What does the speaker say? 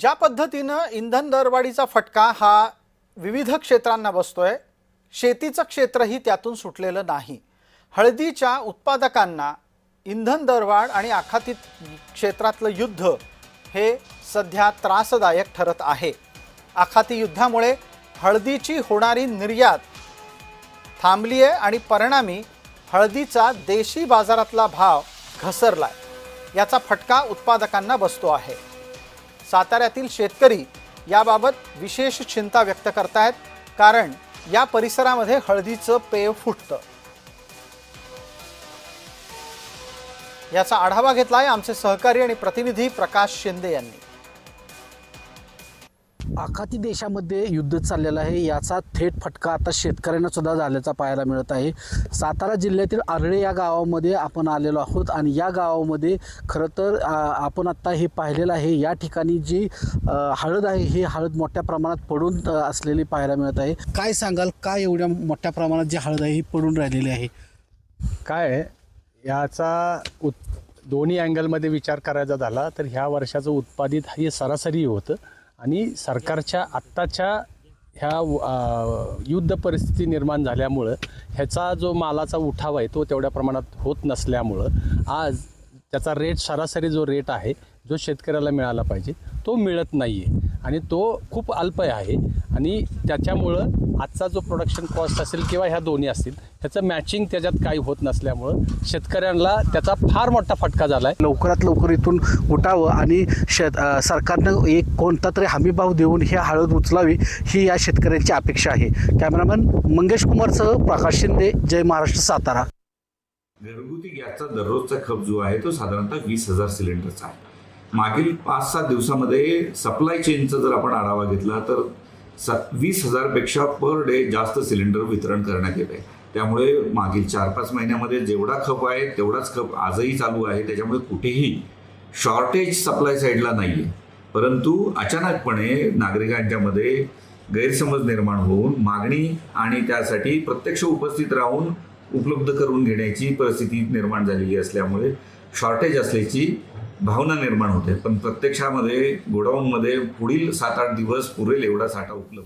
ज्या पद्धतीनं इंधन दरवाढीचा फटका हा विविध क्षेत्रांना बसतोय, शेतीचं क्षेत्रही त्यातून सुटलेलं नाही। हळदीच्या उत्पादकांना इंधन दरवाढ आणि आखाती क्षेत्रातलं युद्ध हे सध्या त्रासदायक ठरत आहे। आखाती युद्धामुळे हळदीची होणारी निर्यात थांबली आहे आणि परिणामी हळदीचा देशी बाजारातला भाव घसरलाय। याचा फटका उत्पादकांना बसतो आहे। साताऱ्यातील शेतकरी याबाबत विशेष चिंता व्यक्त करतायत, कारण या परिसरामध्ये हळदीचं पेव फुटतं। याचा आढावा घेतलाय आमचे सहकारी आणि प्रतिनिधी प्रकाश शिंदे यांनी। आखाती देशामध्ये युद्ध चाललेलं आहे, याचा थेट फटका आता शेतकऱ्यांना सुद्धा झाल्याचा पाहायला मिळत आहे। सातारा जिल्ह्यातील आरळे या गावामध्ये आपण आलेलो आहोत आणि या गावामध्ये खरं तर आपण आता हे पाहिलेलं आहे। या ठिकाणी जी हळद आहे ही हळद मोठ्या प्रमाणात पडून असलेली पाहायला मिळत आहे। काय सांगाल, काय एवढ्या मोठ्या प्रमाणात जी हळद आहे ही पडून राहिलेली आहे? काय याचा दोन्ही अँगलमध्ये विचार करायचा झाला तर ह्या वर्षाचं उत्पादित हे सरासरी होतं आणि सरकारच्या आत्ताच्या ह्या युद्ध परिस्थिती निर्माण झाल्यामुळं ह्याचा जो मालाचा उठाव आहे तो तेवढ्या प्रमाणात होत नसल्यामुळं आज त्याचा रेट सरासरी जो रेट आहे जो शेतकऱ्याला मिळाला पाहिजे तो मिळत नाही आहे आणि तो खूप अल्प आहे आणि त्याच्यामुळं आजचा जो प्रोडक्शन कॉस्ट असेल किंवा ह्या दोन्ही असतील ह्याचं मॅचिंग त्याच्यात काही होत नसल्यामुळं शेतकऱ्यांना त्याचा फार मोठा फटका झाला आहे। लवकरात लवकर इथून उठावं आणि सरकारनं एक कोणता तरी हमीभाव देऊन ही हळद उचलावी ही या शेतकऱ्यांची अपेक्षा आहे। कॅमेरामॅन मंगेश कुमारसह प्रकाश शिंदे, जय महाराष्ट्र, सातारा। घरगुती गॅसचा दररोजचा खप जो आहे तो साधारणतः 20,000 सिलेंडरचा आहे। मागील 5-7 दिवसामध्ये सप्लाय चेनचा जर आपण आढावा घेतला तर 20,000 पेक्षा पर डे जास्त सिलेंडर वितरण करण्यात येत आहे। त्यामुळे मागील 4-5 महिन्यामध्ये जेवढा खप आहे तेवढाच खप आजही चालू आहे। त्याच्यामुळे कुठेही शॉर्टेज सप्लाय साईडला नाही आहे, परंतु अचानकपणे नागरिकांच्या मध्ये गैरसमज निर्माण होऊन मागणी आणि त्यासाठी प्रत्यक्ष उपस्थित राहून उपलब्ध करून घेण्याची परिस्थिती निर्माण झालेली असल्यामुळे शॉर्टेज असल्याची भावना निर्माण होते, पण प्रत्यक्षामध्ये गोडाऊनमध्ये पुढील 7-8 दिवस पुरेल एवढा साठा उपलब्ध